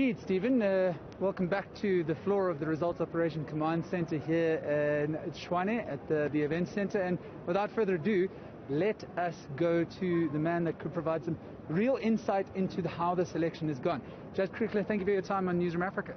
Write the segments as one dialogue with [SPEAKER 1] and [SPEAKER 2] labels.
[SPEAKER 1] Indeed, Stephen. Welcome back to the floor of the Results Operation Command Center here in Tshwane at the event center. And without further ado, let us go to the man that could provide some real insight into how this election has gone. Judge Kriegler, thank you for your time on Newzroom Afrika.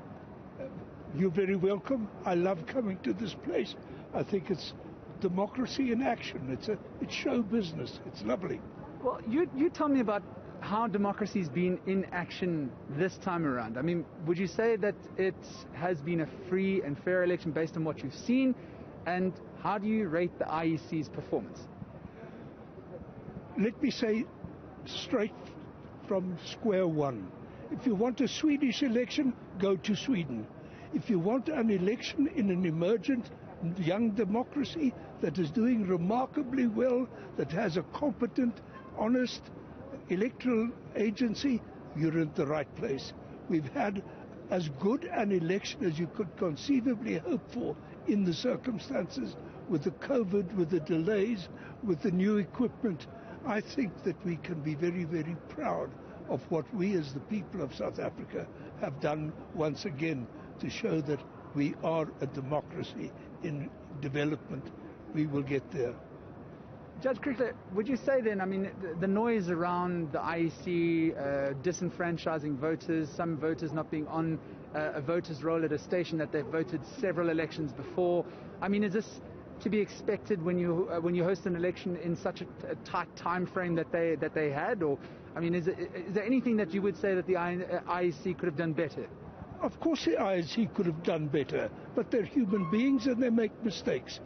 [SPEAKER 2] You're very welcome. I love coming to this place. I think it's democracy in action. It's show business. It's lovely.
[SPEAKER 1] Well, you tell me about how democracy's been in action this time around. I mean, would you say that it has been a free and fair election based on what you've seen? And how do you rate the IEC's performance?
[SPEAKER 2] Let me say straight from square one. If you want a Swedish election, go to Sweden. If you want an election in an emergent young democracy that is doing remarkably well, that has a competent, honest electoral agency, you're in the right place. We've had as good an election as you could conceivably hope for in the circumstances, with the COVID, with the delays, with the new equipment. I think that we can be very, very proud of what we as the people of South Africa have done once again to show that we are a democracy in development. We will get there.
[SPEAKER 1] Judge Kriegler, would you say then, I mean, the noise around the IEC disenfranchising voters, some voters not being on a voter's roll at a station that they've voted several elections before, I mean, is this to be expected when you host an election in such a tight time frame that they had? Or, I mean, is there anything that you would say that the IEC could have done better?
[SPEAKER 2] Of course the IEC could have done better, but they're human beings and they make mistakes.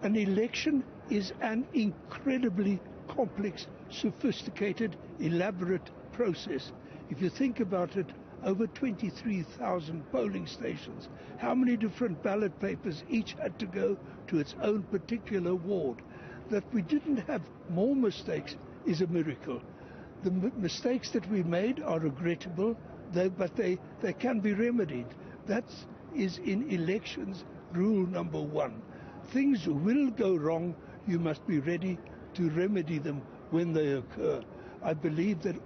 [SPEAKER 2] An election is an incredibly complex, sophisticated, elaborate process. If you think about it, over 23,000 polling stations, how many different ballot papers each had to go to its own particular ward. That we didn't have more mistakes is a miracle. The mistakes that we made are regrettable, but they can be remedied. That is in elections rule number one. Things will go wrong. You must be ready to remedy them when they occur. I believe that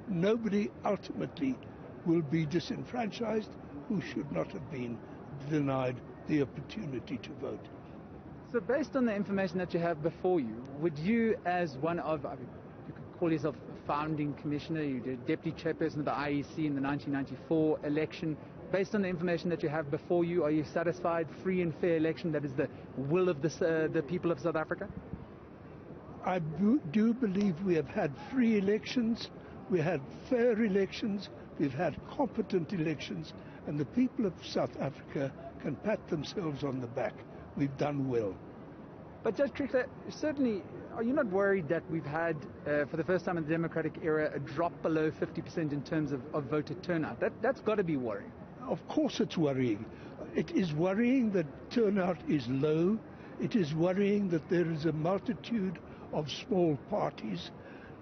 [SPEAKER 2] nobody ultimately will be disenfranchised who should not have been denied the opportunity to vote.
[SPEAKER 1] So based on the information that you have before you, would you, as one of, I mean, you could call yourself a founding commissioner, you did deputy chairperson of the IEC in the 1994 election, based on the information that you have before you, are you satisfied, free and fair election that is the will of the people of South Africa?
[SPEAKER 2] I do believe we have had free elections, we had fair elections, we've had competent elections, and the people of South Africa can pat themselves on the back. We've done well.
[SPEAKER 1] But Judge Kriegler, certainly, are you not worried that we've had, for the first time in the democratic era, a drop below 50% in terms of voter turnout? That's got to be worrying.
[SPEAKER 2] Of course it's worrying. It is worrying that turnout is low. It is worrying that there is a multitude of small parties.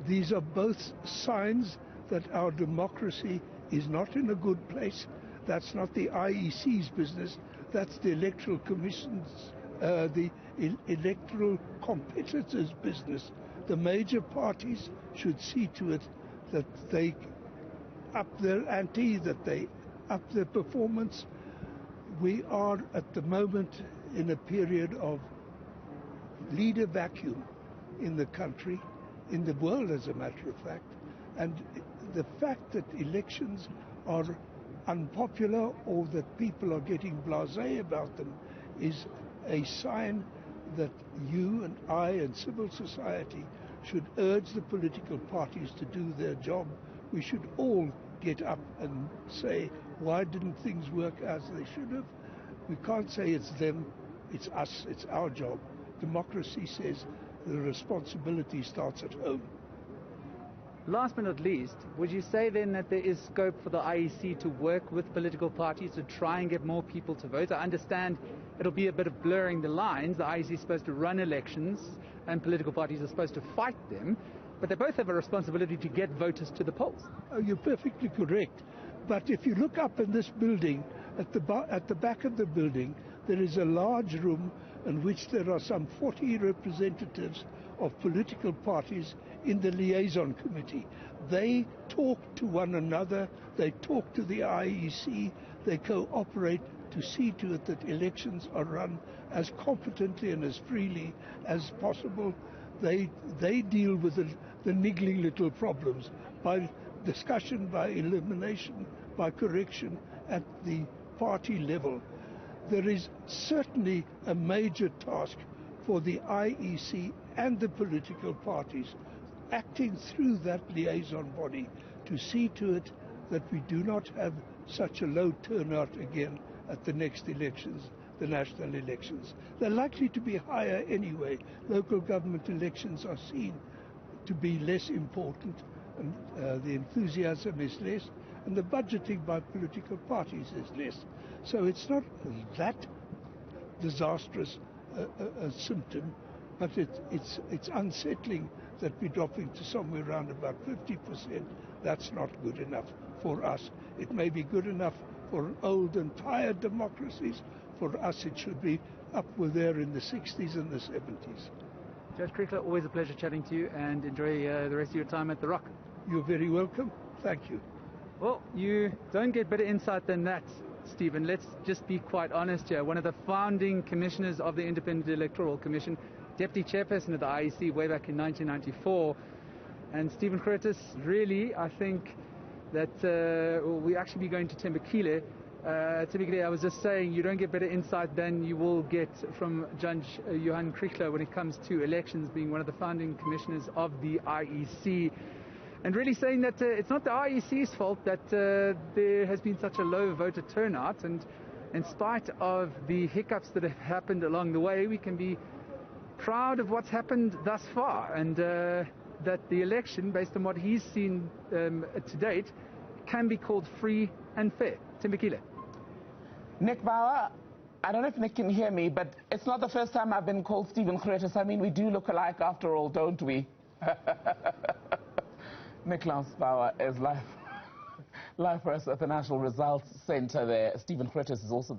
[SPEAKER 2] These are both signs that our democracy is not in a good place. That's not the IEC's business. That's the Electoral Commission's, the electoral competitors' business. The major parties should see to it that they up their ante, that they up their performance. We are at the moment in a period of leader vacuum in the country, in the world as a matter of fact, and the fact that elections are unpopular or that people are getting blasé about them is a sign that you and I and civil society should urge the political parties to do their job. We should all get up and say, why didn't things work as they should have? We can't say it's them, it's us, it's our job. Democracy says the responsibility starts at home.
[SPEAKER 1] Last but not least, would you say then that there is scope for the IEC to work with political parties to try and get more people to vote? I understand it'll be a bit of blurring the lines. The IEC is supposed to run elections and political parties are supposed to fight them, but they both have a responsibility to get voters to the polls.
[SPEAKER 2] Oh, you're perfectly correct. But if you look up in this building, at the back of the building, there is a large room in which there are some 40 representatives of political parties in the liaison committee. They talk to one another, they talk to the IEC, they cooperate to see to it that elections are run as competently and as freely as possible. They deal with the niggling little problems by discussion, by elimination, by correction at the party level. There is certainly a major task for the IEC and the political parties acting through that liaison body to see to it that we do not have such a low turnout again at the next elections, the national elections. They're likely to be higher anyway. Local government elections are seen to be less important, and the enthusiasm is less, and the budgeting by political parties is less. So it's not that disastrous a symptom, but it's unsettling that we're dropping to somewhere around about 50%. That's not good enough for us. It may be good enough for old and tired democracies. For us, it should be up with there in the 60s and the 70s.
[SPEAKER 1] Judge Kriegler, always a pleasure chatting to you, and enjoy the rest of your time at the Rock.
[SPEAKER 2] You're very welcome. Thank you.
[SPEAKER 1] Well, you don't get better insight than that, Stephen. Let's just be quite honest here. One of the founding commissioners of the Independent Electoral Commission, deputy chairperson of the IEC way back in 1994. And Stephen Curtis, really, I think that we'll actually be going to Thembekile. Typically, I was just saying, you don't get better insight than you will get from Judge Johann Kriegler when it comes to elections, being one of the founding commissioners of the IEC. And really saying that it's not the IEC's fault that there has been such a low voter turnout. And in spite of the hiccups that have happened along the way, we can be proud of what's happened thus far. And that the election, based on what he's seen to date, can be called free and fair. Thembekile.
[SPEAKER 3] Nick Bauer, I don't know if Nick can hear me, but it's not the first time I've been called Stephen Curtis. I mean, we do look alike after all, don't we? Niklaus Bauer is live for us at the National Results Center there. Stephen Curtis is also